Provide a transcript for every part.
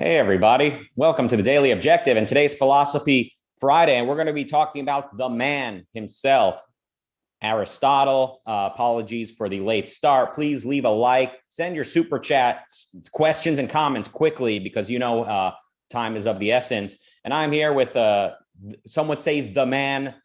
Hey, everybody. Welcome to the Daily Objective and today's Philosophy Friday. And we're going to be talking about the man himself, Aristotle. Apologies for the late start. Please leave a like, send your super chat questions and comments quickly because time is of the essence. And I'm here with, some would say, the man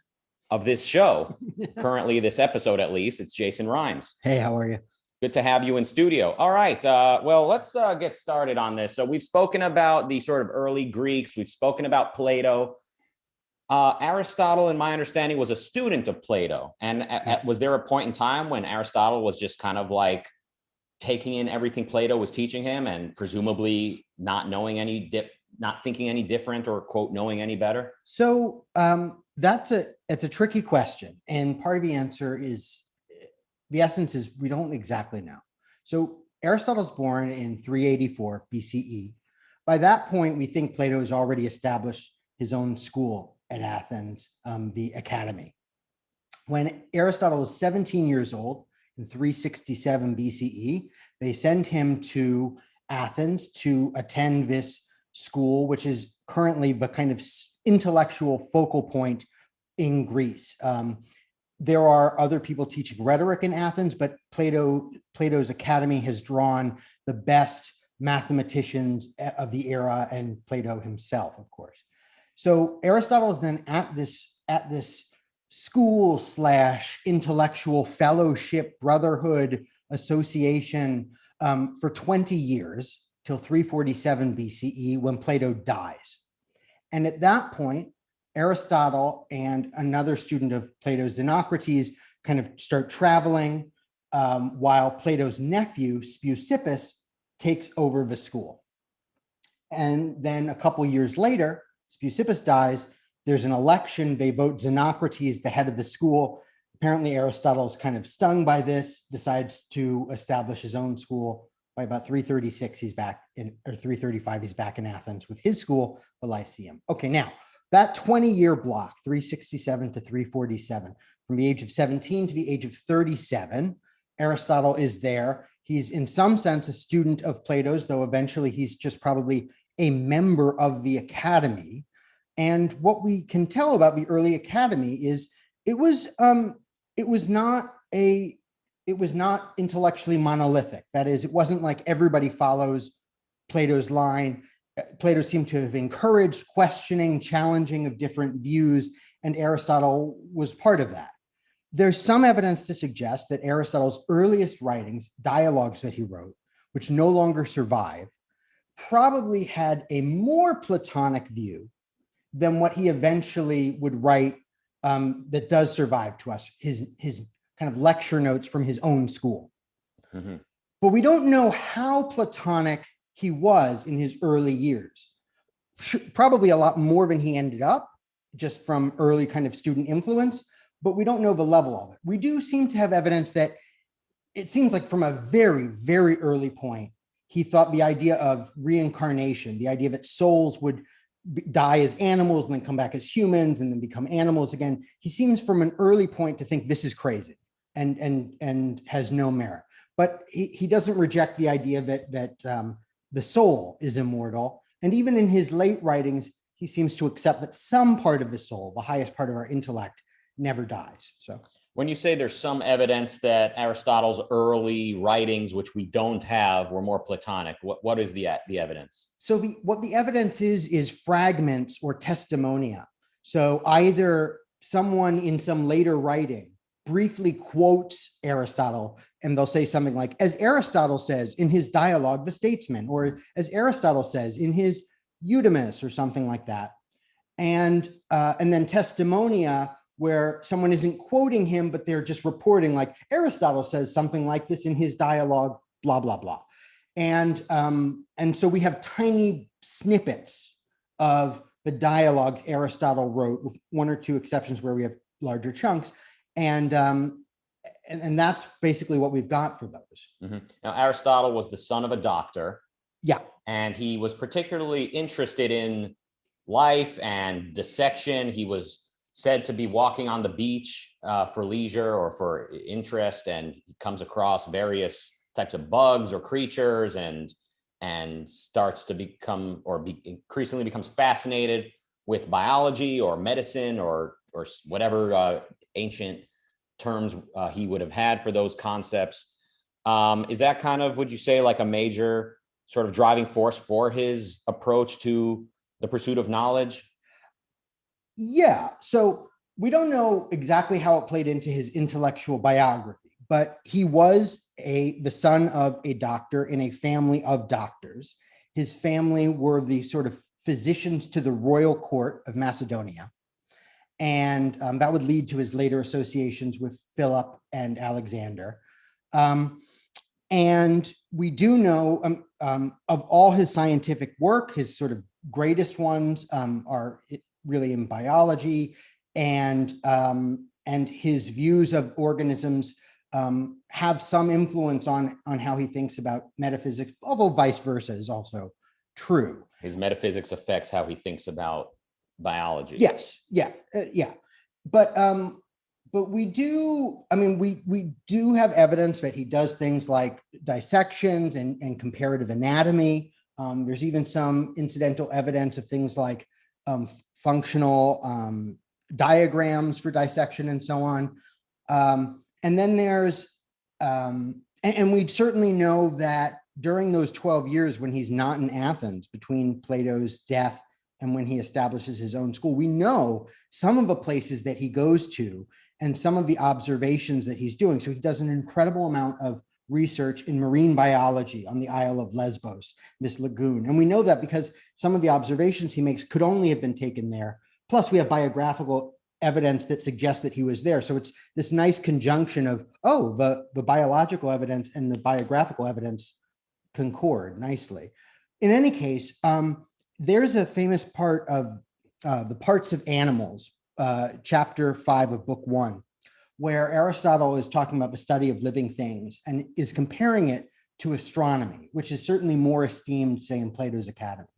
of this show, currently this episode at least. It's Jason Rheins. Hey, how are you? Good to have you in studio. All right. Well, let's get started on this. So we've spoken about the sort of early Greeks. We've spoken about Plato. Aristotle, in my understanding, was a student of Plato. And was there a point in time when Aristotle was just kind of like taking in everything Plato was teaching him and presumably not thinking any different or, quote, knowing any better? So it's a tricky question. And part of the answer is, the essence is we don't exactly know. So Aristotle's born in 384 BCE. By that point, we think Plato has already established his own school at Athens, the Academy. When Aristotle was 17 years old in 367 BCE, they send him to Athens to attend this school, which is currently the kind of intellectual focal point in Greece. There are other people teaching rhetoric in Athens, but Plato's Academy has drawn the best mathematicians of the era and Plato himself, of course. So Aristotle is then at this school / intellectual fellowship, brotherhood, association for 20 years till 347 BCE when Plato dies. And at that point, Aristotle and another student of Plato's, Xenocrates, kind of start traveling while Plato's nephew, Speusippus, takes over the school. And then a couple years later, Speusippus dies. There's an election. They vote Xenocrates, the head of the school. Apparently, Aristotle's kind of stung by this, decides to establish his own school. By about 336, he's back in, or 335, he's back in Athens with his school, the Lyceum. Okay, now, that 20-year block, 367 to 347, from the age of 17 to the age of 37, Aristotle is there. He's in some sense a student of Plato's, though eventually he's just probably a member of the Academy. And what we can tell about the early Academy is it was not intellectually monolithic. That is, it wasn't like everybody follows Plato's line. Plato seemed to have encouraged questioning, challenging of different views, and Aristotle was part of that. There's some evidence to suggest that Aristotle's earliest writings, dialogues that he wrote, which no longer survive, probably had a more Platonic view than what he eventually would write that does survive to us, his kind of lecture notes from his own school. Mm-hmm. But we don't know how Platonic he was in his early years. Probably a lot more than he ended up, just from early kind of student influence, but we don't know the level of it. We do seem to have evidence that it seems like from a very, very early point, he thought the idea of reincarnation, the idea that souls would die as animals and then come back as humans and then become animals again. He seems from an early point to think this is crazy and has no merit. But he doesn't reject the idea that the soul is immortal. And even in his late writings, he seems to accept that some part of the soul, the highest part of our intellect, never dies. So when you say there's some evidence that Aristotle's early writings, which we don't have, were more Platonic, what is the evidence? So what the evidence is fragments or testimonia. So either someone in some later writing briefly quotes Aristotle, and they'll say something like, as Aristotle says in his dialogue, The Statesman, or as Aristotle says in his Eudemus, or something like that. And then testimonia, where someone isn't quoting him, but they're just reporting, like, Aristotle says something like this in his dialogue, blah, blah, blah. And so we have tiny snippets of the dialogues Aristotle wrote, with one or two exceptions where we have larger chunks. And that's basically what we've got for those. Mm-hmm. Now, Aristotle was the son of a doctor. Yeah. And he was particularly interested in life and dissection. He was said to be walking on the beach for leisure or for interest, and he comes across various types of bugs or creatures and and starts to become increasingly becomes fascinated with biology or medicine or whatever ancient terms he would have had for those concepts. Is that kind of, would you say, like a major sort of driving force for his approach to the pursuit of knowledge? Yeah. So we don't know exactly how it played into his intellectual biography, but he was the son of a doctor in a family of doctors. His family were the sort of physicians to the royal court of Macedonia. And that would lead to his later associations with Philip and Alexander. And we do know of all his scientific work, his sort of greatest ones are really in biology, and his views of organisms have some influence on how he thinks about metaphysics, although vice versa is also true. His metaphysics affects how he thinks about biology. Yes, yeah. But we do, I mean, we do have evidence that he does things like dissections and comparative anatomy. There's even some incidental evidence of things like functional diagrams for dissection and so on. And then there's, and we certainly know that during those 12 years when he's not in Athens, between Plato's death and when he establishes his own school, we know some of the places that he goes to and some of the observations that he's doing. So he does an incredible amount of research in marine biology on the Isle of Lesbos, this lagoon. And we know that because some of the observations he makes could only have been taken there. Plus we have biographical evidence that suggests that he was there. So it's this nice conjunction of, oh, the biological evidence and the biographical evidence concord nicely. In any case, there's a famous part of the Parts of Animals, chapter 5 of book 1, where Aristotle is talking about the study of living things and is comparing it to astronomy, which is certainly more esteemed, say, in Plato's Academy.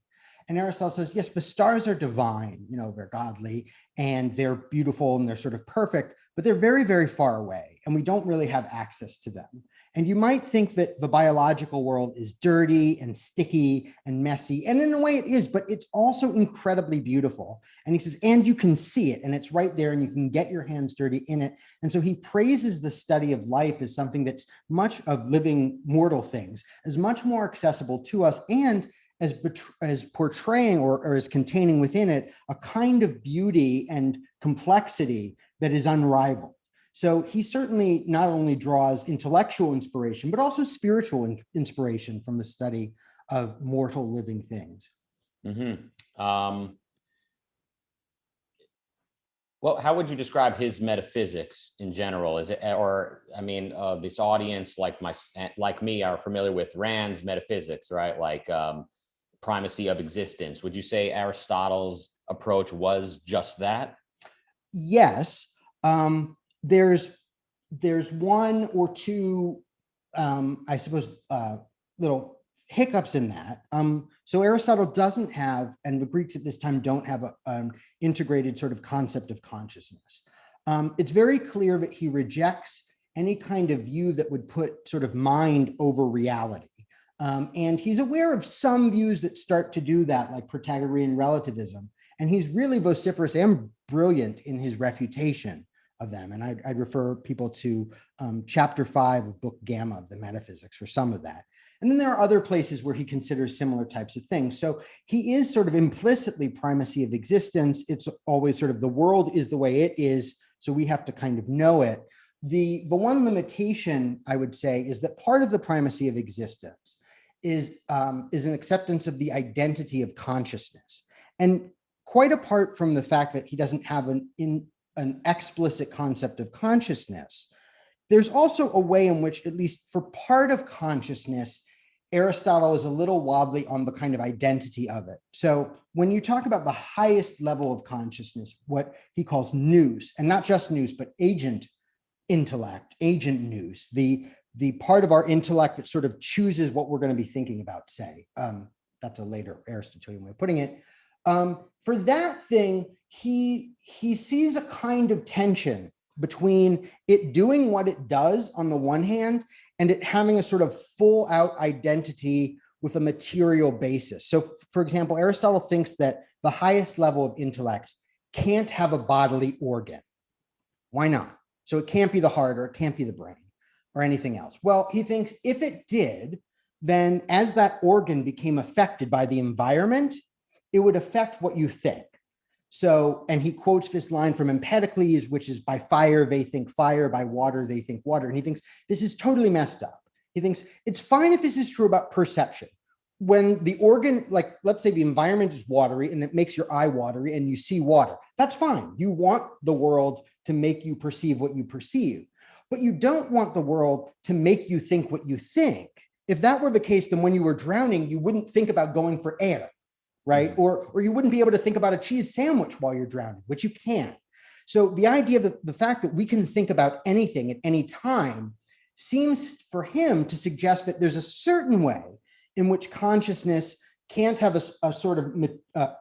And Aristotle says, yes, the stars are divine, you know, they're godly and they're beautiful and they're sort of perfect, but they're very, very far away and we don't really have access to them. And you might think that the biological world is dirty and sticky and messy, and in a way it is, but it's also incredibly beautiful. And he says, and you can see it and it's right there and you can get your hands dirty in it. And so he praises the study of life as something that's much of living mortal things, as much more accessible to us and as portraying or as containing within it a kind of beauty and complexity that is unrivaled. So he certainly not only draws intellectual inspiration, but also spiritual inspiration from the study of mortal living things. Mm-hmm. Well, how would you describe his metaphysics in general? Is it, or I mean, this audience like me are familiar with Rand's metaphysics, right? Like primacy of existence. Would you say Aristotle's approach was just that? Yes. There's one or two, I suppose, little hiccups in that. So Aristotle doesn't have, and the Greeks at this time don't have an integrated sort of concept of consciousness. It's very clear that he rejects any kind of view that would put sort of mind over reality. And he's aware of some views that start to do that, like Pythagorean relativism. And he's really vociferous and brilliant in his refutation of them. And I'd refer people to chapter 5 of book Gamma of the Metaphysics for some of that. And then there are other places where he considers similar types of things. So he is sort of implicitly primacy of existence. It's always sort of the world is the way it is, so we have to kind of know it. The one limitation, I would say, is that part of the primacy of existence is an acceptance of the identity of consciousness. And quite apart from the fact that he doesn't have an explicit concept of consciousness, there's also a way in which, at least for part of consciousness, Aristotle is a little wobbly on the kind of identity of it. So when you talk about the highest level of consciousness, what he calls nous, and not just nous, but agent intellect, agent nous, the part of our intellect that sort of chooses what we're going to be thinking about, say. That's a later Aristotelian way of putting it. For that thing, he sees a kind of tension between it doing what it does on the one hand and it having a sort of full out identity with a material basis. So for example, Aristotle thinks that the highest level of intellect can't have a bodily organ. Why not? So it can't be the heart, or it can't be the brain, or anything else. Well, he thinks if it did, then as that organ became affected by the environment, it would affect what you think. So, and he quotes this line from Empedocles, which is, by fire they think fire, by water they think water. And he thinks this is totally messed up. He thinks it's fine if this is true about perception. When the organ, like let's say the environment is watery and it makes your eye watery and you see water, that's fine. You want the world to make you perceive what you perceive, but you don't want the world to make you think what you think. If that were the case, then when you were drowning, you wouldn't think about going for air, right? Or you wouldn't be able to think about a cheese sandwich while you're drowning, which you can't. So the idea of the fact that we can think about anything at any time seems for him to suggest that there's a certain way in which consciousness can't have a sort of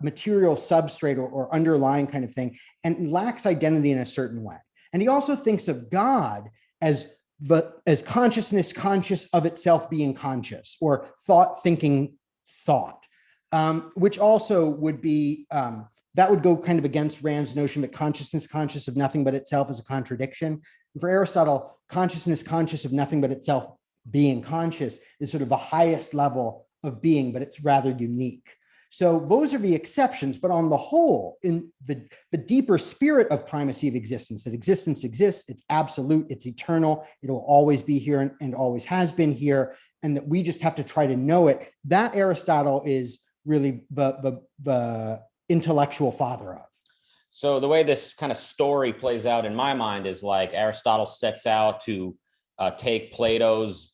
material substrate or underlying kind of thing, and lacks identity in a certain way. And he also thinks of God as consciousness conscious of itself being conscious, or thought thinking thought, which also would be, that would go kind of against Rand's notion that consciousness conscious of nothing but itself is a contradiction. And for Aristotle, consciousness conscious of nothing but itself being conscious is sort of the highest level of being, but it's rather unique. So those are the exceptions, but on the whole, in the deeper spirit of primacy of existence, that existence exists, it's absolute, it's eternal, it will always be here and always has been here, and that we just have to try to know it, that Aristotle is really the intellectual father of. So the way this kind of story plays out in my mind is like Aristotle sets out to take Plato's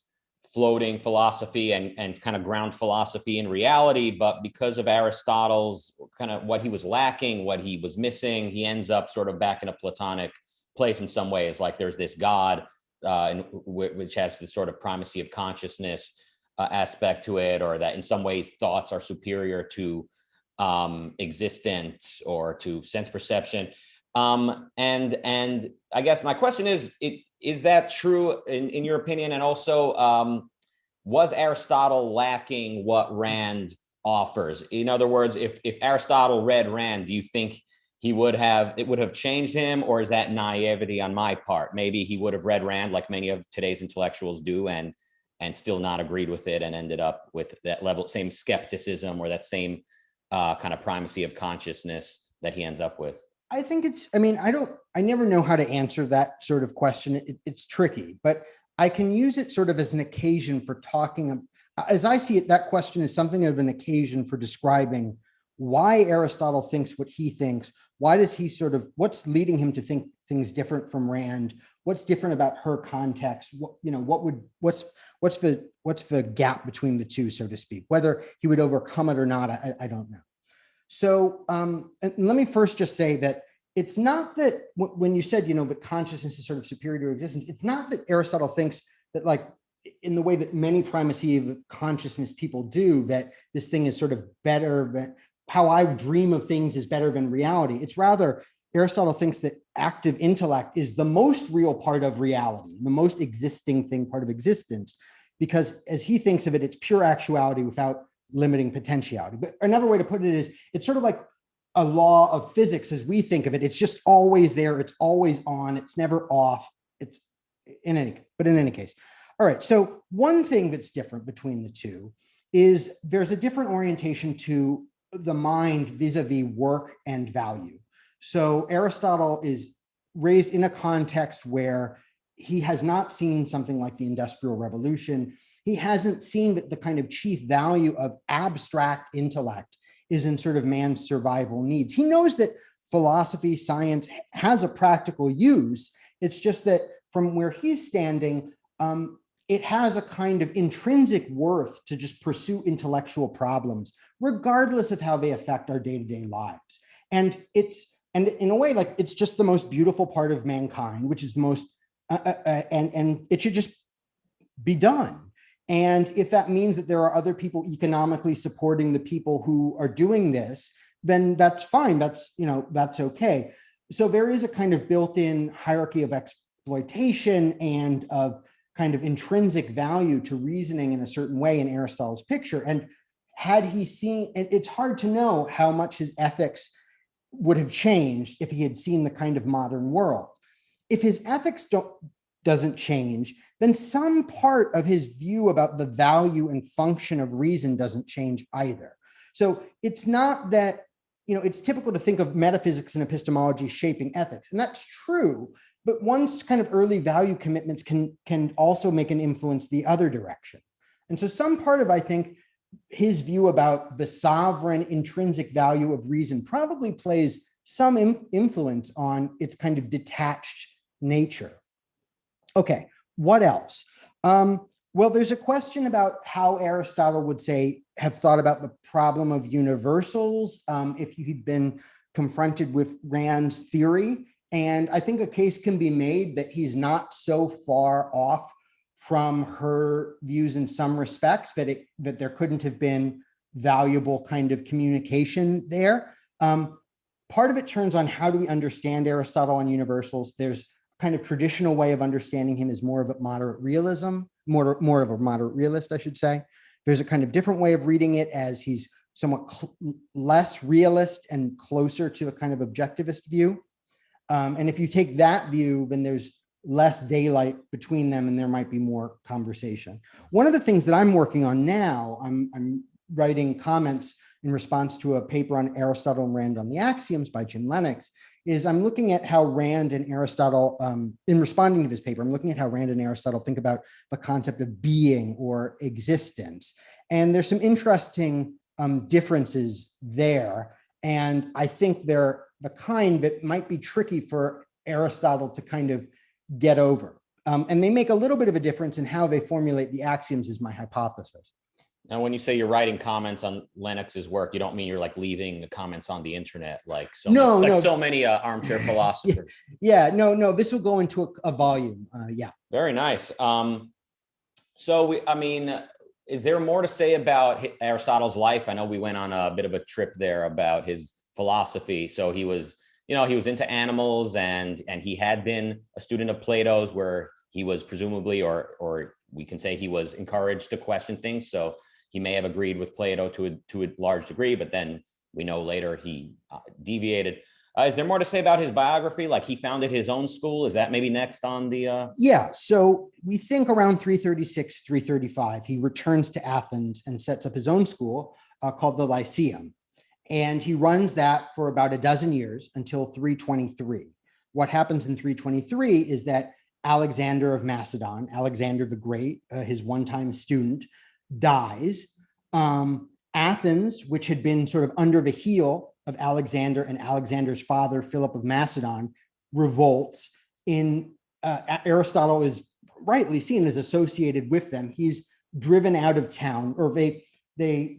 floating philosophy and kind of ground philosophy in reality, but because of Aristotle's kind of what he was lacking, what he was missing, he ends up sort of back in a Platonic place in some ways. Like there's this God which has this sort of primacy of consciousness aspect to it, or that in some ways thoughts are superior to existence or to sense perception. And I guess my question is that true in your opinion? And also, was Aristotle lacking what Rand offers? In other words, if Aristotle read Rand, do you think it would have changed him, or is that naivety on my part? Maybe he would have read Rand like many of today's intellectuals do, and still not agreed with it, and ended up with that level, same skepticism, or that same kind of primacy of consciousness that he ends up with. I think I never know how to answer that sort of question. It's tricky, but I can use it sort of as an occasion for talking. As I see it, that question is something of an occasion for describing why Aristotle thinks what he thinks. Why does he what's leading him to think things different from Rand? What's different about her context? What's the gap between the two, so to speak? Whether he would overcome it or not, I don't know. So let me first just say that it's not that when you said, that consciousness is sort of superior to existence, it's not that Aristotle thinks that, like, in the way that many primacy of consciousness people do, that this thing is sort of better, than how I dream of things is better than reality. It's rather, Aristotle thinks that active intellect is the most real part of reality, the most existing thing, part of existence, because as he thinks of it, it's pure actuality without limiting potentiality. But another way to put it is, it's sort of like a law of physics as we think of it. It's just always there. It's always on. It's never off. It's in any case. All right. So one thing that's different between the two is there's a different orientation to the mind vis-a-vis work and value. So Aristotle is raised in a context where he has not seen something like the Industrial Revolution. He hasn't seen that the kind of chief value of abstract intellect is in sort of man's survival needs. He knows that philosophy, science has a practical use. It's just that from where he's standing, it has a kind of intrinsic worth to just pursue intellectual problems, regardless of how they affect our day-to-day lives. And in a way, like, it's just the most beautiful part of mankind, which is the most, and it should just be done. And if that means that there are other people economically supporting the people who are doing this, then that's fine. That's okay. So there is a kind of built-in hierarchy of exploitation and of kind of intrinsic value to reasoning in a certain way in Aristotle's picture. And had he seen, it's hard to know how much his ethics would have changed if he had seen the kind of modern world. If his ethics doesn't change, then some part of his view about the value and function of reason doesn't change either. So it's not that, it's typical to think of metaphysics and epistemology shaping ethics, and that's true. But one's kind of early value commitments can also make an influence the other direction. And so some part of, I think, his view about the sovereign intrinsic value of reason probably plays some influence on its kind of detached nature. Okay, what else? Well, there's a question about how Aristotle would have thought about the problem of universals if he'd been confronted with Rand's theory. And I think a case can be made that he's not so far off from her views in some respects that there couldn't have been valuable kind of communication there. Part of it turns on how do we understand Aristotle on universals. There's kind of traditional way of understanding him as more of a moderate realism, more of a moderate realist, I should say. There's a kind of different way of reading it as he's somewhat less realist and closer to a kind of objectivist view. And if you take that view, then there's less daylight between them and there might be more conversation. One of the things that I'm working on now, I'm writing comments in response to a paper on Aristotle and Rand on the Axioms by Jim Lennox, is I'm looking at how Rand and Aristotle, in responding to this paper, I'm looking at how Rand and Aristotle think about the concept of being or existence. And there's some interesting differences there. And I think they're the kind that might be tricky for Aristotle to kind of get over. And they make a little bit of a difference in how they formulate the axioms is my hypothesis. Now, when you say you're writing comments on Lennox's work, you don't mean you're like leaving the comments on the internet like so many armchair philosophers. No, this will go into a volume. Very nice. Is there more to say about Aristotle's life? I know we went on a bit of a trip there about his philosophy. So he was into animals and he had been a student of Plato's, where he was presumably, or we can say he was encouraged to question things. So he may have agreed with Plato to a large degree, but then we know later he deviated. Is there more to say about his biography? Like he founded his own school. Is that maybe next on the? Yeah. So we think around 336, 335, he returns to Athens and sets up his own school called the Lyceum. And he runs that for about a dozen years until 323. What happens in 323 is that Alexander of Macedon, Alexander the Great, his one-time student, dies. Athens, which had been sort of under the heel of Alexander and Alexander's father, Philip of Macedon, revolts. Aristotle is rightly seen as associated with them. He's driven out of town, or they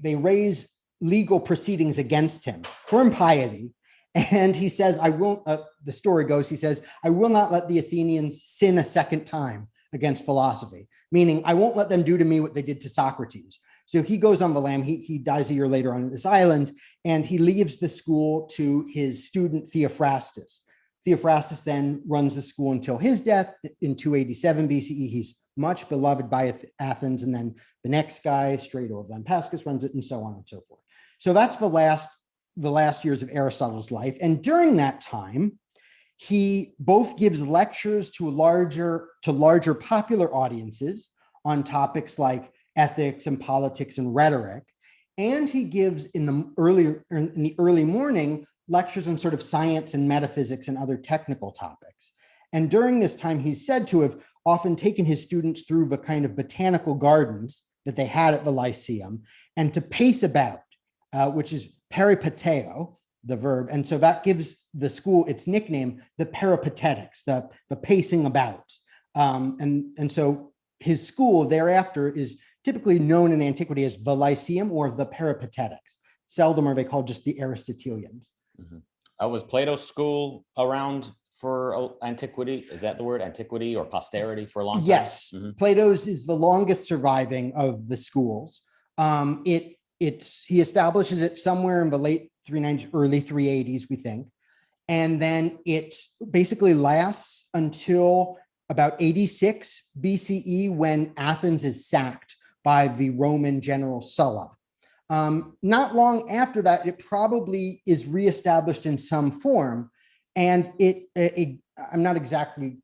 raise legal proceedings against him for impiety. And he says, the story goes, he says, I will not let the Athenians sin a second time against philosophy, meaning I won't let them do to me what they did to Socrates. So he goes on the lam. He dies a year later on this island, and he leaves the school to his student Theophrastus. Theophrastus then runs the school until his death in 287 BCE. He's much beloved by Athens, and then the next guy, Strato of Lampascus, runs it, and so on and so forth. So that's the last years of Aristotle's life. And during that time, he both gives lectures to larger popular audiences on topics like ethics and politics and rhetoric. And he gives in the early morning lectures on sort of science and metaphysics and other technical topics. And during this time, he's said to have often taken his students through the kind of botanical gardens that they had at the Lyceum and to pace about, which is peripateo, the verb. And so that gives the school its nickname, the peripatetics, the pacing about. And so his school thereafter is typically known in antiquity as the Lyceum or the Peripatetics. Seldom are they called just the Aristotelians. Mm-hmm. Was Plato's school around for antiquity? Is that the word, antiquity or posterity, for a long time? Yes, mm-hmm. Plato's is the longest surviving of the schools. He establishes it somewhere in the late 390s, early 380s, we think. And then it basically lasts until about 86 BCE when Athens is sacked by the Roman general Sulla. Not long after that, it probably is reestablished in some form. And I'm not exactly,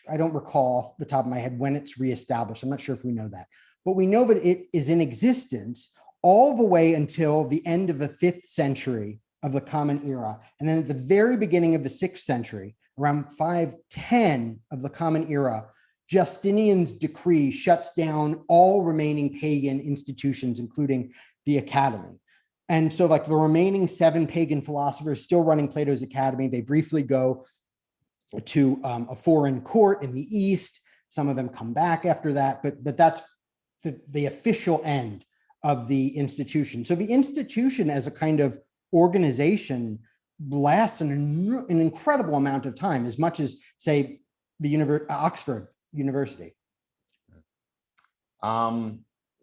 I don't recall off the top of my head when it's reestablished. I'm not sure if we know that, but we know that it is in existence all the way until the end of the 5th century of the Common Era. And then at the very beginning of the 6th century, around 510 of the Common Era, Justinian's decree shuts down all remaining pagan institutions, including the academy. And so like the remaining 7 pagan philosophers still running Plato's academy, they briefly go to a foreign court in the East. Some of them come back after that, but that's the official end of the institution. So the institution as a kind of organization lasts an incredible amount of time, as much as, say, the Oxford University.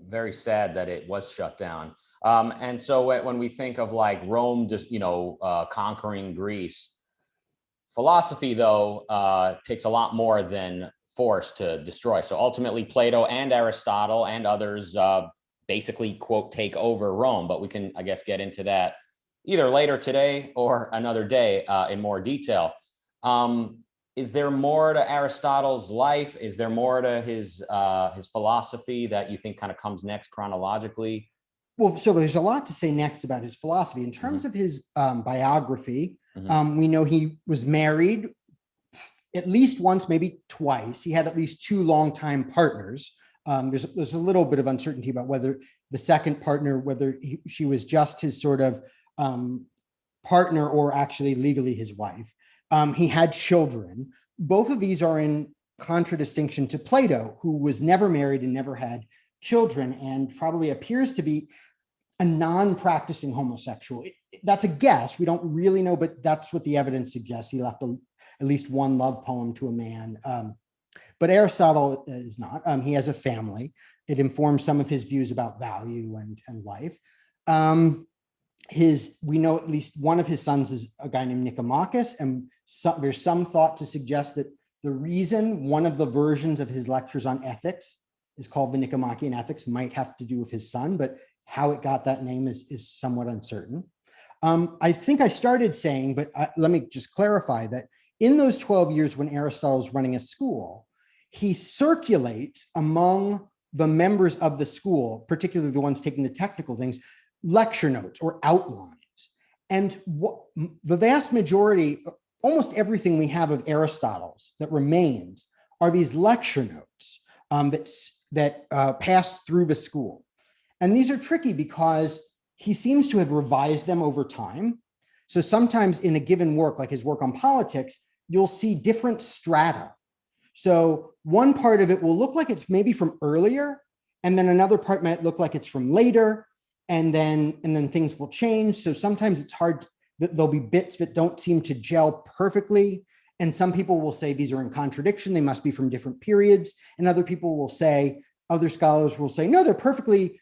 Very sad that it was shut down. And so when we think of like Rome, just, conquering Greece, philosophy, though, takes a lot more than force to destroy. So ultimately, Plato and Aristotle and others basically, quote, take over Rome. But we can, I guess, get into that either later today or another day in more detail. Is there more to Aristotle's life? Is there more to his philosophy that you think kind of comes next chronologically? Well, so there's a lot to say next about his philosophy. In terms of his biography, we know he was married at least once, maybe twice. He had at least 2 longtime partners. There's a little bit of uncertainty about whether the second partner, whether she was just his sort of partner or actually legally his wife. He had children. Both of these are in contradistinction to Plato, who was never married and never had children, and probably appears to be a non-practicing homosexual. That's a guess. We don't really know, but that's what the evidence suggests. He left at least 1 love poem to a man. But Aristotle is not. He has a family. It informs some of his views about value and life. We know at least one of his sons is a guy named Nicomachus, and there's some thought to suggest that the reason one of the versions of his lectures on ethics is called the Nicomachean Ethics might have to do with his son, but how it got that name is somewhat uncertain. I think I started saying, but let me just clarify that in those 12 years when Aristotle is running a school, he circulates among the members of the school, particularly the ones taking the technical things, lecture notes or outlines. And the vast majority, almost everything we have of Aristotle's that remains are these lecture notes that passed through the school. And these are tricky because he seems to have revised them over time. So sometimes in a given work, like his work on politics, you'll see different strata. So one part of it will look like it's maybe from earlier, and then another part might look like it's from later, and then things will change. So sometimes it's hard, there'll be bits that don't seem to gel perfectly. And some people will say these are in contradiction, they must be from different periods. And other people will say, other scholars will say, no, they're perfectly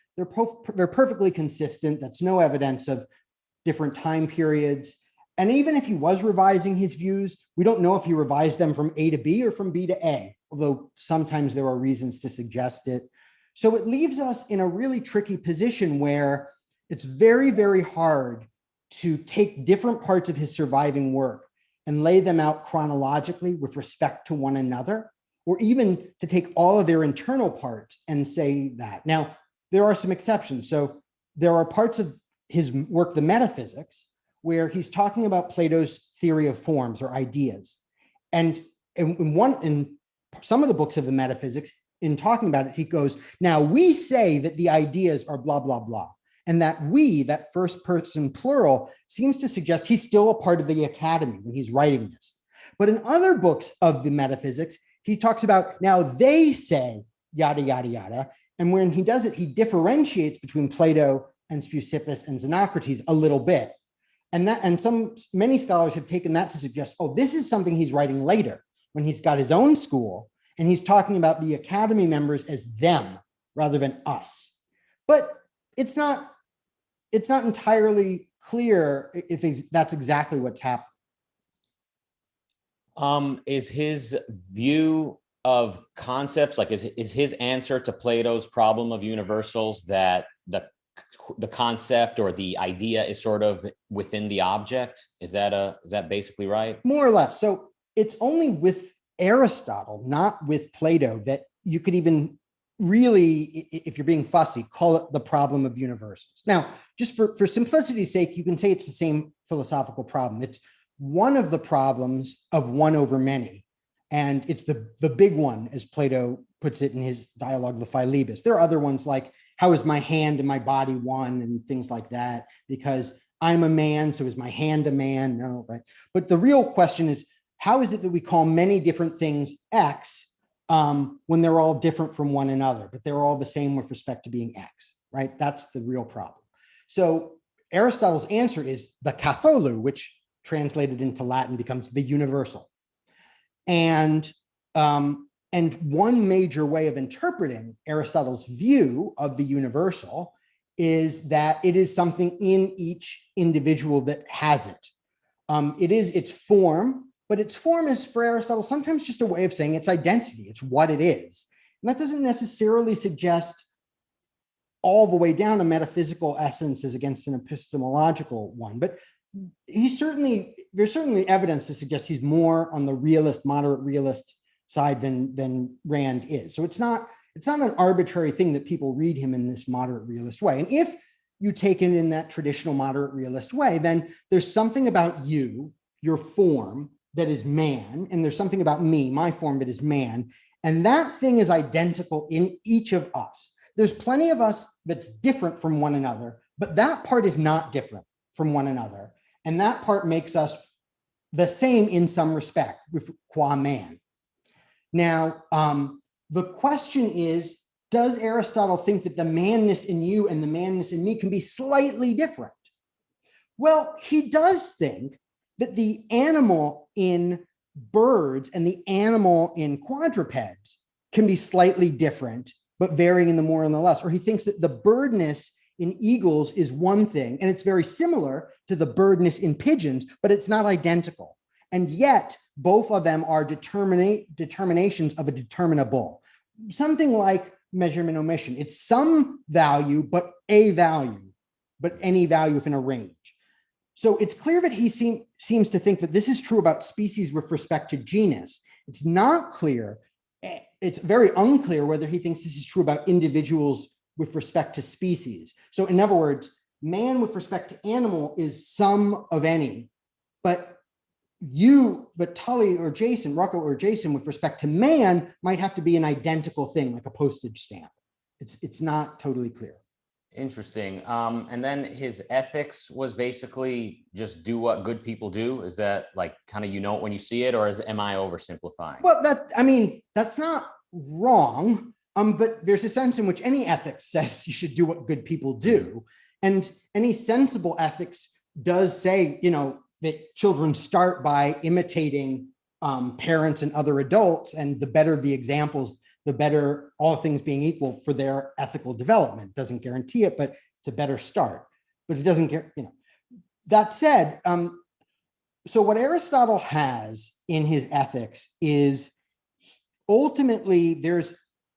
consistent. That's no evidence of different time periods. And even if he was revising his views, we don't know if he revised them from A to B or from B to A, although sometimes there are reasons to suggest it. So it leaves us in a really tricky position where it's very, very hard to take different parts of his surviving work and lay them out chronologically with respect to one another, or even to take all of their internal parts and say that. Now, there are some exceptions. So there are parts of his work, the metaphysics, where he's talking about Plato's theory of forms or ideas. And in some of the books of the metaphysics, in talking about it, he goes, now we say that the ideas are blah, blah, blah. And that we, that first person plural, seems to suggest he's still a part of the academy when he's writing this. But in other books of the metaphysics, he talks about, now they say, yada, yada, yada. And when he does it, he differentiates between Plato and Speusippus and Xenocrates a little bit. And many scholars have taken that to suggest, oh, this is something he's writing later when he's got his own school and he's talking about the academy members as them rather than us. But it's not entirely clear if that's exactly what's happening. Is his view of concepts? Like, is his answer to Plato's problem of universals that the concept or the idea is sort of within the object? Is that basically right? More or less. So it's only with Aristotle, not with Plato, that you could even really, if you're being fussy, call it the problem of universals. Now, just for simplicity's sake, you can say it's the same philosophical problem. It's one of the problems of one over many. And it's the big one, as Plato puts it in his dialogue, the Philebus. There are other ones like, how is my hand and my body one, and things like that, because I'm a man, so is my hand a man? No, right? But the real question is, how is it that we call many different things X when they're all different from one another, but they're all the same with respect to being X, right? That's the real problem. So Aristotle's answer is the katholu, which translated into Latin becomes the universal. And one major way of interpreting Aristotle's view of the universal is that it is something in each individual that has it. It is its form, but its form is, for Aristotle, sometimes just a way of saying its identity. It's what it is. And that doesn't necessarily suggest all the way down a metaphysical essence as against an epistemological one, but there's certainly evidence to suggest he's more on the realist, moderate realist side than Rand is. So it's not an arbitrary thing that people read him in this moderate realist way. And if you take it in that traditional moderate realist way, then there's something about you, your form, that is man, and there's something about me, my form, that is man, and that thing is identical in each of us. There's plenty of us that's different from one another, but that part is not different from one another. And that part makes us the same in some respect, with qua man. Now, the question is, does Aristotle think that the manness in you and the manness in me can be slightly different? Well, he does think that the animal in birds and the animal in quadrupeds can be slightly different, but varying in the more and the less. Or he thinks that the birdness in eagles is one thing, and it's very similar to the birdness in pigeons, but it's not identical. And yet, both of them are determinations of a determinable. Something like measurement omission. It's some value, but a value, but any value within a range. So it's clear that he seems to think that this is true about species with respect to genus. It's not clear, it's very unclear whether he thinks this is true about individuals with respect to species. So in other words, man with respect to animal is some of any, but Tully or Jason, Rucka or Jason with respect to man might have to be an identical thing, like a postage stamp. It's not totally clear. Interesting. And then his ethics was basically just do what good people do. Is that like kind of, you know it when you see it, or am I oversimplifying? Well, that's not wrong. But there's a sense in which any ethics says you should do what good people do. And any sensible ethics does say, that children start by imitating parents and other adults, and the better the examples, the better, all things being equal, for their ethical development. Doesn't guarantee it, but it's a better start. But it doesn't get, That said, so what Aristotle has in his ethics is ultimately there's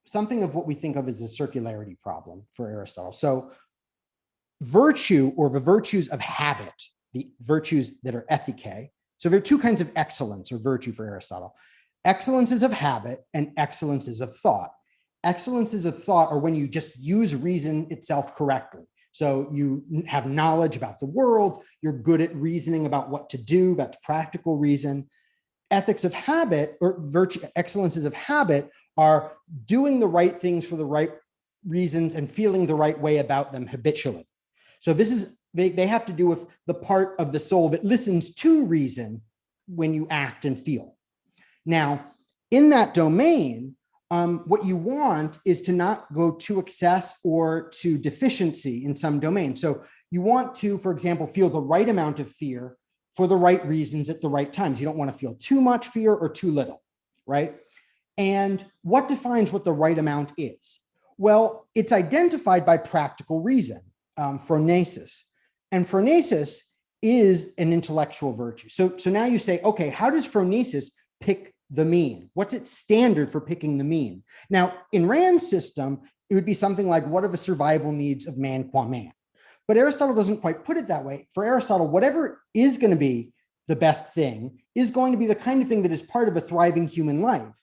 something of what we think of as a circularity problem for Aristotle. So virtue, or the virtues of habit, the virtues that are ethike. So there are two kinds of excellence or virtue for Aristotle. Excellences of habit and excellences of thought. Excellences of thought are when you just use reason itself correctly. So you have knowledge about the world, you're good at reasoning about what to do, that's practical reason. Ethics of habit, or virtue, excellences of habit, are doing the right things for the right reasons and feeling the right way about them habitually. So this is, they have to do with the part of the soul that listens to reason when you act and feel. Now, in that domain, what you want is to not go to excess or to deficiency in some domain. So you want to, for example, feel the right amount of fear for the right reasons at the right times. You don't want to feel too much fear or too little, right? And what defines what the right amount is? Well, it's identified by practical reason, phronesis. And phronesis is an intellectual virtue. So now you say, okay, how does phronesis pick the mean? What's its standard for picking the mean? Now, in Rand's system, it would be something like, what are the survival needs of man qua man? But Aristotle doesn't quite put it that way. For Aristotle, whatever is going to be the best thing is going to be the kind of thing that is part of a thriving human life.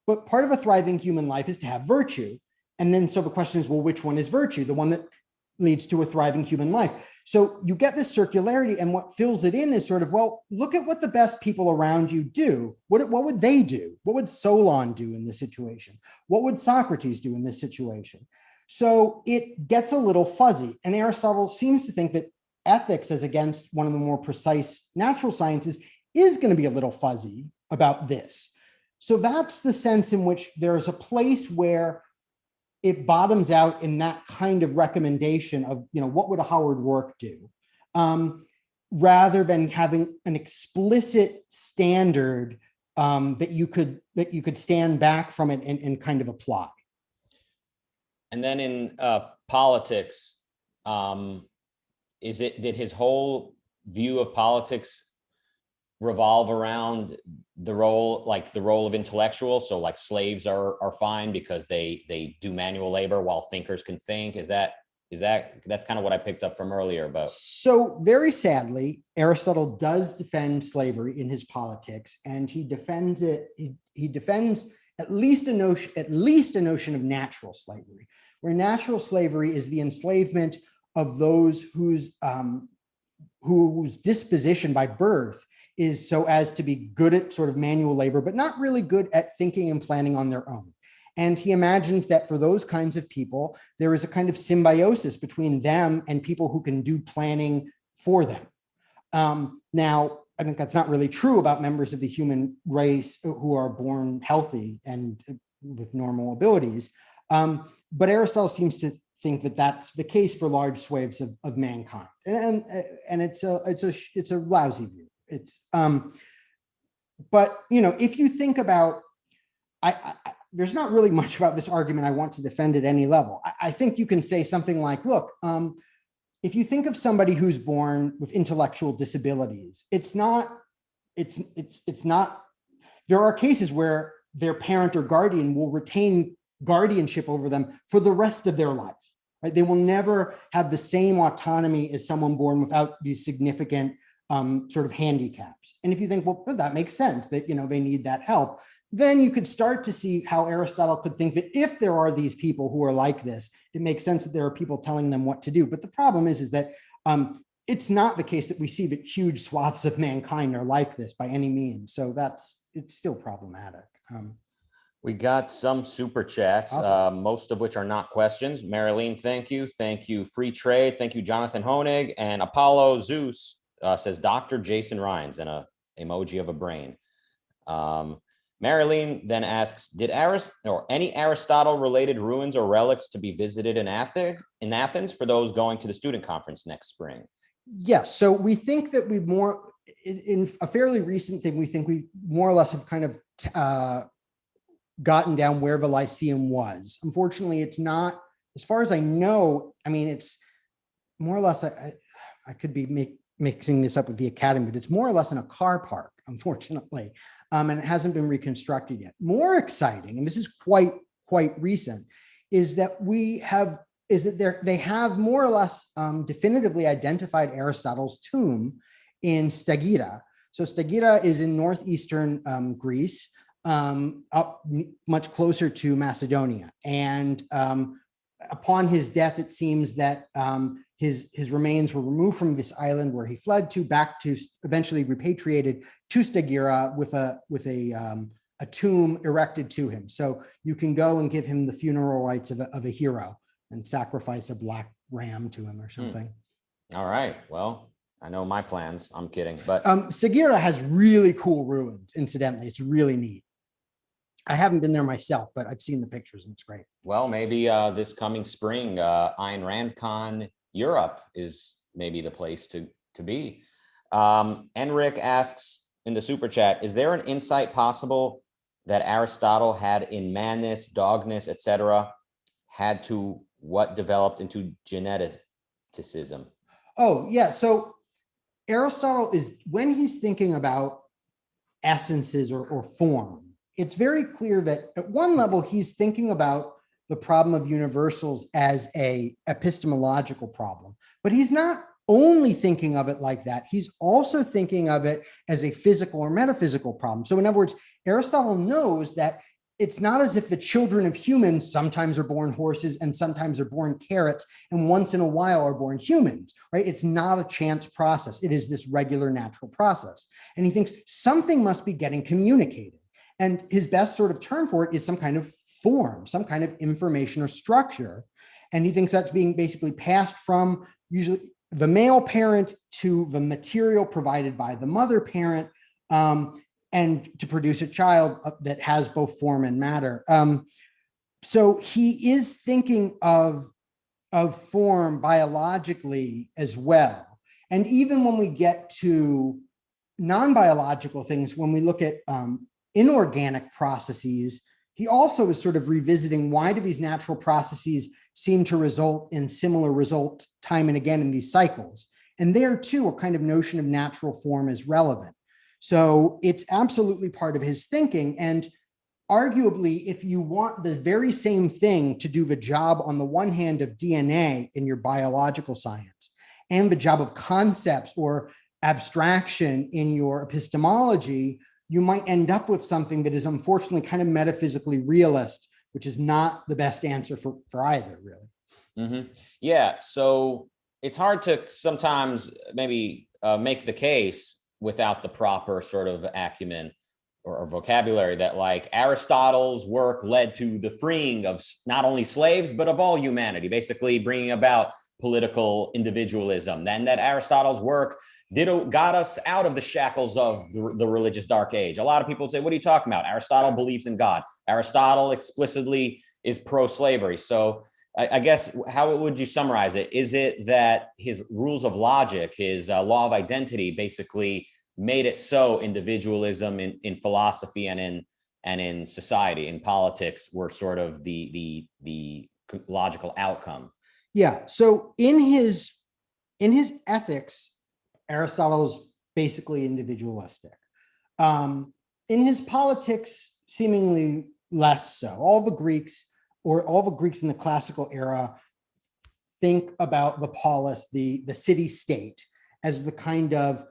But part of a thriving human life is to have virtue. And then so the question is, well, which one is virtue? The one that leads to a thriving human life. So you get this circularity, and what fills it in is sort of, well, look at what the best people around you do. What would they do? What would Solon do in this situation? What would Socrates do in this situation? So it gets a little fuzzy. And Aristotle seems to think that ethics, as against one of the more precise natural sciences, is going to be a little fuzzy about this. So that's the sense in which there's a place where it bottoms out in that kind of recommendation of, what would a Howard Rourke do, rather than having an explicit standard that you could stand back from it and kind of apply. And then in politics, did his whole view of politics revolve around the role of intellectuals? So like slaves are fine because they do manual labor while thinkers can think. That's kind of what I picked up from earlier about. So very sadly, Aristotle does defend slavery in his Politics, and he defends it. He defends at least a notion of natural slavery, where natural slavery is the enslavement of those whose disposition by birth is so as to be good at sort of manual labor, but not really good at thinking and planning on their own. And he imagines that for those kinds of people, there is a kind of symbiosis between them and people who can do planning for them. Now, I think that's not really true about members of the human race who are born healthy and with normal abilities. But Aristotle seems to think that that's the case for large swathes of mankind, and it's a lousy view. But if you think about, there's not really much about this argument I want to defend at any level. I think you can say something like, look, if you think of somebody who's born with intellectual disabilities, it's not. There are cases where their parent or guardian will retain guardianship over them for the rest of their life. Right? They will never have the same autonomy as someone born without these significant sort of handicaps. And if you think, well, that makes sense that they need that help, then you could start to see how Aristotle could think that if there are these people who are like this, it makes sense that there are people telling them what to do. But the problem is that it's not the case that we see that huge swaths of mankind are like this by any means. So it's still problematic. We got some super chats, awesome. Most of which are not questions. Marilyn, thank you. Thank you, Free Trade. Thank you, Jonathan Honig. And Apollo Zeus says Dr. Jason Rheins and a emoji of a brain. Marilyn then asks, did any Aristotle-related ruins or relics to be visited in Athens for those going to the student conference next spring? Yes. So we think that in a fairly recent thing, we think we more or less have kind of gotten down where the Lyceum was. Unfortunately, it's not, as far as I know, it's more or less, I could be mixing this up with the Academy, but it's more or less in a car park, unfortunately. And it hasn't been reconstructed yet. More exciting, and this is quite recent, is that they have more or less definitively identified Aristotle's tomb in Stagira. So Stagira is in northeastern Greece, up much closer to Macedonia. And upon his death, it seems that his remains were removed from this island where he fled to, back to, eventually repatriated to Stagira with a tomb erected to him. So you can go and give him the funeral rites of a hero and sacrifice a black ram to him or something. All right. Well, I know my plans. I'm kidding. But Stagira has really cool ruins, incidentally. It's really neat. I haven't been there myself, but I've seen the pictures and it's great. Well, maybe this coming spring, Ayn Rand Con Europe is maybe the place to be. Enric asks in the super chat, is there an insight possible that Aristotle had in madness, dogness, etc., had to what developed into geneticism? Oh, yeah. So Aristotle is, when he's thinking about essences or form. It's very clear that at one level, he's thinking about the problem of universals as a epistemological problem, but he's not only thinking of it like that. He's also thinking of it as a physical or metaphysical problem. So in other words, Aristotle knows that it's not as if the children of humans sometimes are born horses and sometimes are born carrots and once in a while are born humans, right? It's not a chance process. It is this regular natural process. And he thinks something must be getting communicated. And his best sort of term for it is some kind of form, some kind of information or structure. And he thinks that's being basically passed from usually the male parent to the material provided by the mother parent, and to produce a child that has both form and matter. So he is thinking of form biologically as well. And even when we get to non-biological things, when we look at inorganic processes, he also is sort of revisiting why do these natural processes seem to result in similar results time and again in these cycles. And there too, a kind of notion of natural form is relevant. So it's absolutely part of his thinking. And arguably, if you want the very same thing to do the job on the one hand of DNA in your biological science and the job of concepts or abstraction in your epistemology, you might end up with something that is unfortunately kind of metaphysically realist, which is not the best answer for either, really. Mm-hmm. Yeah, so it's hard to sometimes maybe make the case without the proper sort of acumen or vocabulary that like Aristotle's work led to the freeing of not only slaves, but of all humanity, basically bringing about political individualism. And that Aristotle's work got us out of the shackles of the religious dark age. A lot of people would say, what are you talking about? Aristotle believes in God. Aristotle explicitly is pro-slavery. So I guess, how would you summarize it? Is it that his rules of logic, his law of identity basically made it so individualism in philosophy and in society, in politics, were sort of the logical outcome? Yeah. So in his ethics, Aristotle's basically individualistic. In his politics, seemingly less so. All the Greeks in the classical era think about the polis, the city-state, as the kind of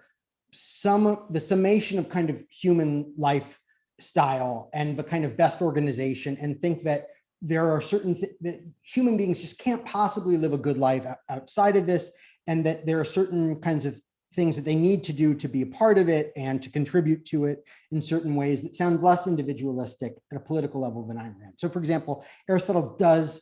the summation of kind of human lifestyle and the kind of best organization, and think that there are certain that human beings just can't possibly live a good life outside of this, and that there are certain kinds of things that they need to do to be a part of it and to contribute to it in certain ways that sound less individualistic at a political level than Ayn Rand. So, for example, Aristotle does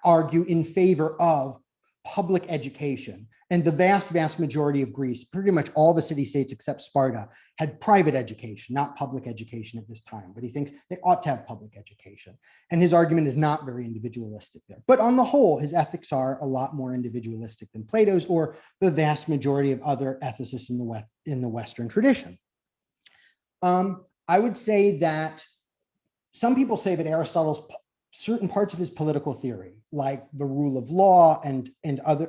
argue in favor of public education. And the vast majority of Greece, pretty much all the city-states except Sparta, had private education, not public education at this time. But he thinks they ought to have public education. And his argument is not very individualistic there. But on the whole, his ethics are a lot more individualistic than Plato's or the vast majority of other ethicists in the Western tradition. I would say that some people say that Aristotle's certain parts of his political theory, like the rule of law and of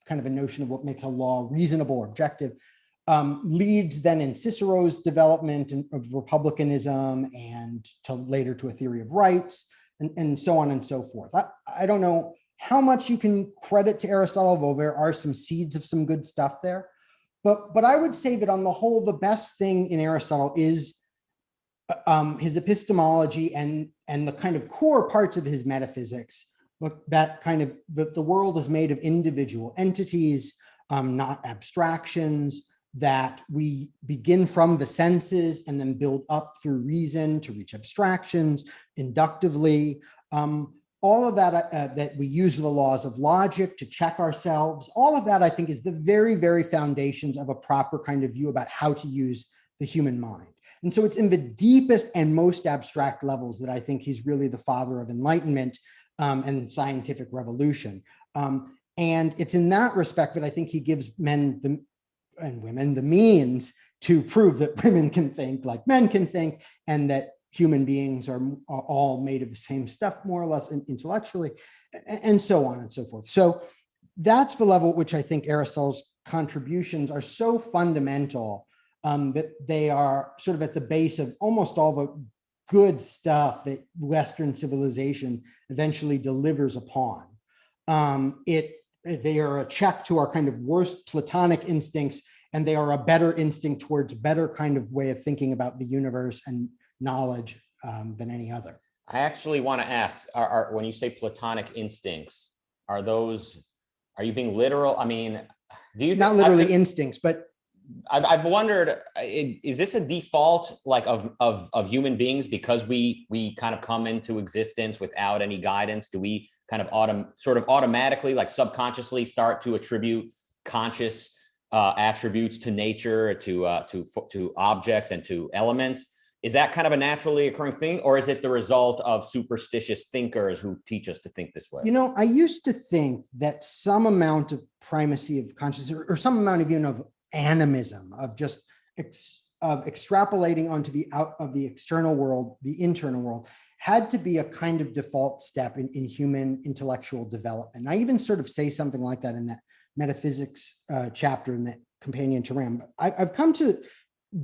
kind of a notion of what makes a law reasonable or objective, leads then in Cicero's development of republicanism and later to a theory of rights and so on and so forth. I don't know how much you can credit to Aristotle, although there are some seeds of some good stuff there. But I would say that on the whole, the best thing in Aristotle is his epistemology and the kind of core parts of his metaphysics. Look, that kind of the world is made of individual entities, not abstractions, that we begin from the senses and then build up through reason to reach abstractions inductively. All of that, that we use the laws of logic to check ourselves, all of that, I think, is the very, very foundations of a proper kind of view about how to use the human mind. And so it's in the deepest and most abstract levels that I think he's really the father of enlightenment and scientific revolution. And it's in that respect that I think he gives men and women the means to prove that women can think like men can think, and that human beings are all made of the same stuff, more or less intellectually, and so on and so forth. So that's the level at which I think Aristotle's contributions are so fundamental that they are sort of at the base of almost all the good stuff that Western civilization eventually delivers upon. They are a check to our kind of worst Platonic instincts, and they are a better instinct towards a better kind of way of thinking about the universe and knowledge than any other. I actually want to ask, when you say Platonic instincts, are you being literal? I mean, do you not literally instincts, but I've wondered, is this a default like of human beings because we kind of come into existence without any guidance? Do we kind of sort of automatically, like subconsciously, start to attribute conscious attributes to nature, to objects, and to elements? Is that kind of a naturally occurring thing, or is it the result of superstitious thinkers who teach us to think this way? You know, I used to think that some amount of primacy of consciousness, or some amount of, of animism, of just of extrapolating onto the out of the external world, the internal world, had to be a kind of default step in human intellectual development. And I even sort of say something like that in that metaphysics chapter in that companion to Rand. But I've come to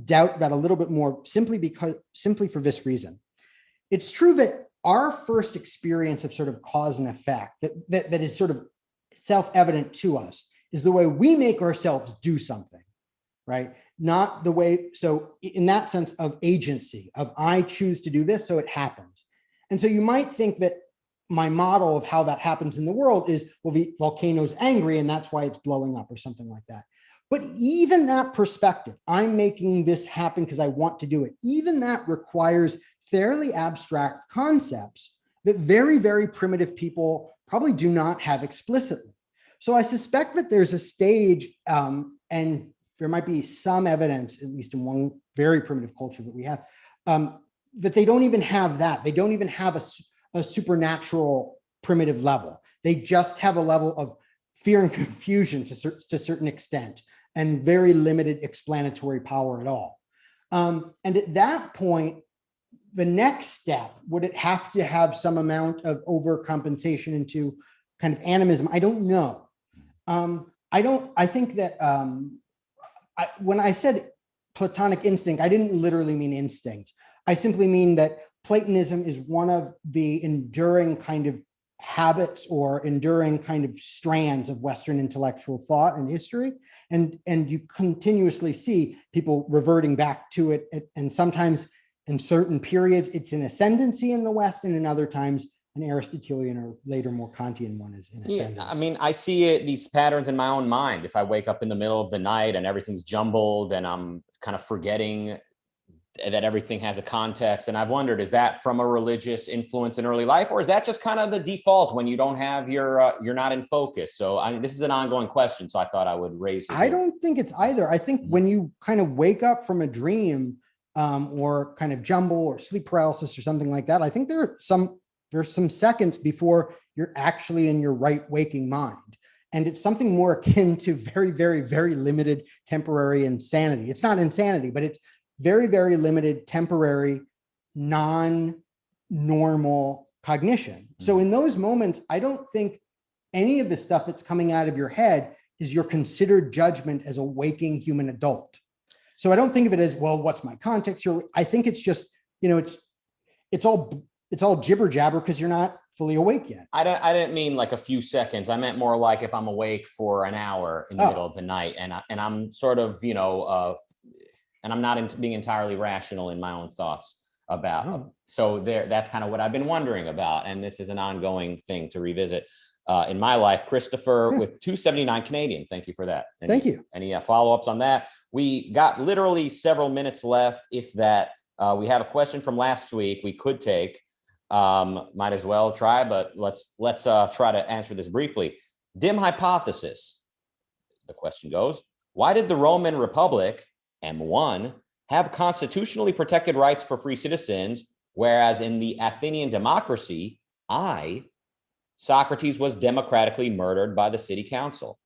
doubt that a little bit more simply for this reason. It's true that our first experience of sort of cause and effect that is sort of self-evident to us is the way we make ourselves do something, right? Not the way, so in that sense of agency, of I choose to do this, so it happens. And so you might think that my model of how that happens in the world is, well, the volcano's angry and that's why it's blowing up or something like that. But even that perspective, I'm making this happen because I want to do it, even that requires fairly abstract concepts that very, very primitive people probably do not have explicitly. So I suspect that there's a stage, and there might be some evidence, at least in one very primitive culture that we have, that they don't even have that. They don't even have a supernatural primitive level. They just have a level of fear and confusion to a certain extent, and very limited explanatory power at all. And at that point, the next step, would it have to have some amount of overcompensation into kind of animism? I don't know. I think that when I said Platonic instinct, I didn't literally mean instinct. I simply mean that Platonism is one of the enduring kind of habits or enduring kind of strands of Western intellectual thought and history. And you continuously see people reverting back to it. And sometimes in certain periods, it's an ascendancy in the West, and in other times, an Aristotelian or later more Kantian one is in ascendancy. Yeah, I mean, I see these patterns in my own mind. If I wake up in the middle of the night and everything's jumbled and I'm kind of forgetting that everything has a context. And I've wondered, is that from a religious influence in early life, or is that just kind of the default when you don't have you're not in focus? So this is an ongoing question. So I thought I would raise it. I don't think it's either. I think when you kind of wake up from a dream or kind of jumble or sleep paralysis or something like that, I think there's some seconds before you're actually in your right waking mind. And it's something more akin to very, very, very limited temporary insanity. It's not insanity, but it's very, very limited, temporary, non-normal cognition. So in those moments, I don't think any of the stuff that's coming out of your head is your considered judgment as a waking human adult. So I don't think of it as, well, what's my context here? I think it's just, it's all jibber jabber because you're not fully awake yet. I didn't mean like a few seconds. I meant more like if I'm awake for an hour in the middle of the night and I'm sort of, and I'm not being entirely rational in my own thoughts about. So that's kind of what I've been wondering about. And this is an ongoing thing to revisit in my life. Christopher with 279 Canadian. Thank you for that. Thank you. Any follow-ups on that? We got literally several minutes left. If that, we have a question from last week we could take. Might as well try, but let's try to answer this briefly. Dim hypothesis. The question goes, why did the Roman Republic, M1, have constitutionally protected rights for free citizens, whereas in the Athenian democracy, Socrates was democratically murdered by the city council?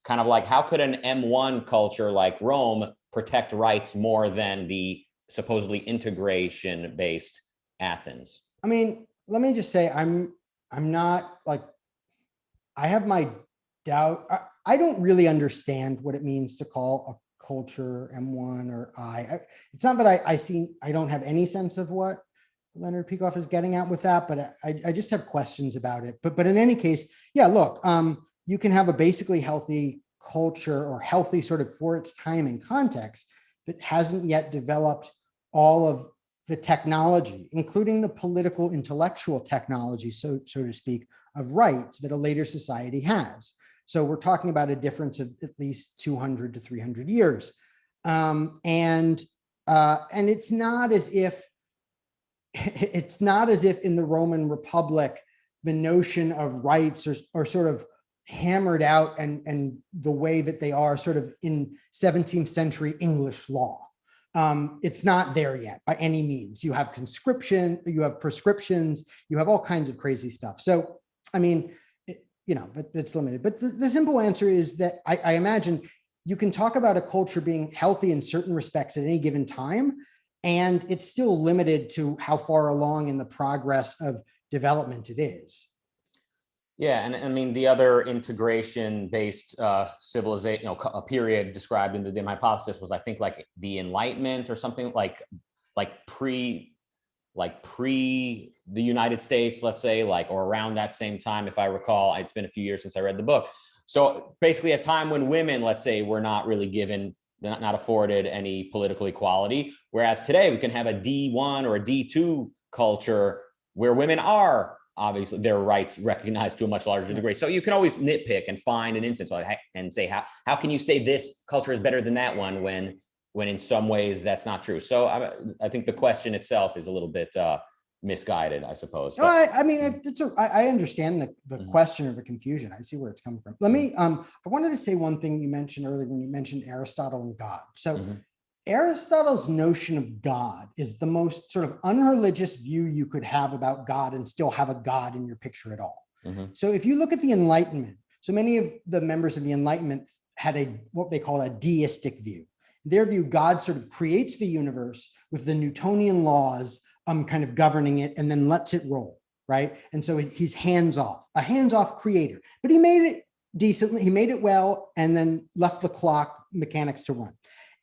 Kind of like, how could an M1 culture like Rome protect rights more than the supposedly integration-based Athens? I mean, let me just say, I'm not like, I have my doubt. I don't really understand what it means to call a culture, M1 or it's not that I don't have any sense of what Leonard Peikoff is getting at with that, but I just have questions about it. But in any case, yeah, look, you can have a basically healthy culture or healthy sort of for its time and context that hasn't yet developed all of the technology, including the political intellectual technology, so to speak, of rights that a later society has. So we're talking about a difference of at least 200 to 300 years. And it's not as if in the Roman Republic, the notion of rights are sort of hammered out and the way that they are sort of in 17th century English law. It's not there yet by any means. You have conscription, you have prescriptions, you have all kinds of crazy stuff. So, I mean, but it's limited. But the simple answer is that I imagine you can talk about a culture being healthy in certain respects at any given time, and it's still limited to how far along in the progress of development it is. Yeah, and I mean, the other integration-based civilization, a period described in the dim hypothesis was, I think, like the Enlightenment or something like pre the United States, let's say, or around that same time, if I recall. It's been a few years since I read the book. So basically a time when women, let's say, were not really given, not afforded any political equality. Whereas today we can have a D1 or a D2 culture where women are obviously their rights recognized to a much larger degree. So you can always nitpick and find an instance and say, how can you say this culture is better than that one when in some ways that's not true? So I think the question itself is a little bit misguided, I suppose. No, I mean, I understand the question or the confusion. I see where it's coming from. Let me, I wanted to say one thing you mentioned earlier when you mentioned Aristotle and God. So Aristotle's notion of God is the most sort of unreligious view you could have about God and still have a God in your picture at all. So if you look at the Enlightenment, so many of the members of the Enlightenment had what they call a deistic view. In their view, God sort of creates the universe with the Newtonian laws kind of governing it and then lets it roll, right? And so he's a hands-off creator, but he made it decently, he made it well, and then left the clock mechanics to run.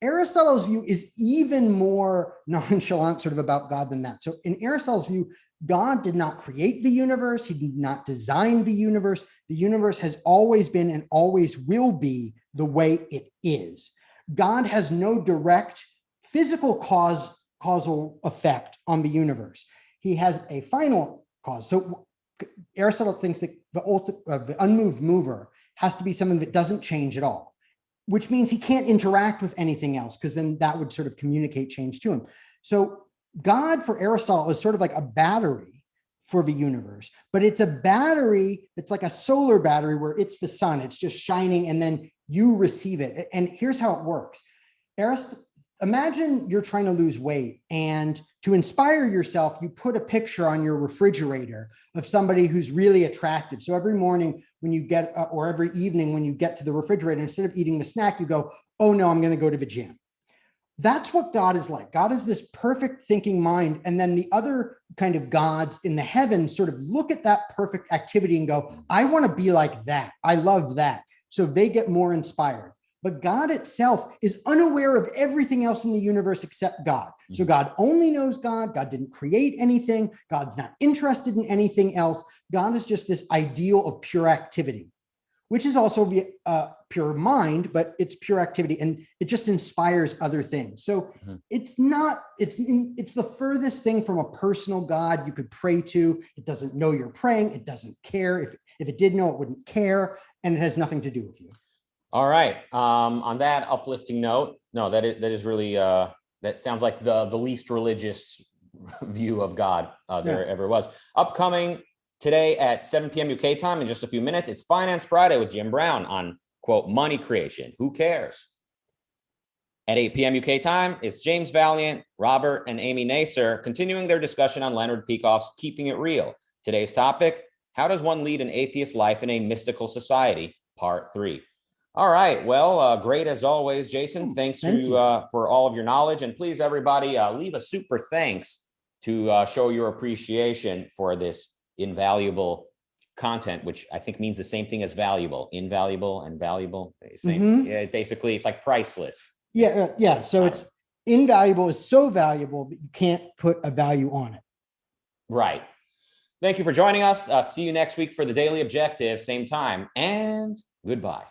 Aristotle's view is even more nonchalant sort of about God than that. So in Aristotle's view, God did not create the universe. He did not design the universe. The universe has always been and always will be the way it is. God has no direct physical causal effect on the universe. He has a final cause. So Aristotle thinks that the unmoved mover has to be something that doesn't change at all, which means he can't interact with anything else, because then that would sort of communicate change to him. So God for Aristotle is sort of like a battery for the universe, but it's a battery, it's like a solar battery where it's the sun, it's just shining and then you receive it. And here's how it works. Imagine you're trying to lose weight, and to inspire yourself, you put a picture on your refrigerator of somebody who's really attractive. So every morning when you get, or every evening when you get to the refrigerator, instead of eating the snack, you go, oh no, I'm going to go to the gym. That's what God is like. God is this perfect thinking mind. And then the other kind of gods in the heavens sort of look at that perfect activity and go, I want to be like that. I love that. So they get more inspired. But God itself is unaware of everything else in the universe except God. So God only knows God. God didn't create anything. God's not interested in anything else. God is just this ideal of pure activity, which is also the pure mind, but it's pure activity, and it just inspires other things. So it's the furthest thing from a personal God you could pray to. It doesn't know you're praying. It doesn't care. If it did know, it wouldn't care, and it has nothing to do with you. All right. On that uplifting note, no, that is really, that sounds like the least religious view of God there ever was. Upcoming today at 7 p.m. UK time in just a few minutes, it's Finance Friday with Jim Brown on, quote, money creation. Who cares? At 8 p.m. UK time, it's James Valiant, Robert, and Amy Nasser continuing their discussion on Leonard Peikoff's Keeping It Real. Today's topic, how does one lead an atheist life in a mystical society? Part 3. All right. Well, great as always, Jason. Thanks for all of your knowledge. And please, everybody, leave a super thanks to show your appreciation for this invaluable content, which I think means the same thing as valuable. Invaluable and valuable. Yeah, basically, it's like priceless. Yeah. So it's invaluable is so valuable that you can't put a value on it. Right. Thank you for joining us. See you next week for the Daily Objective, same time, and goodbye.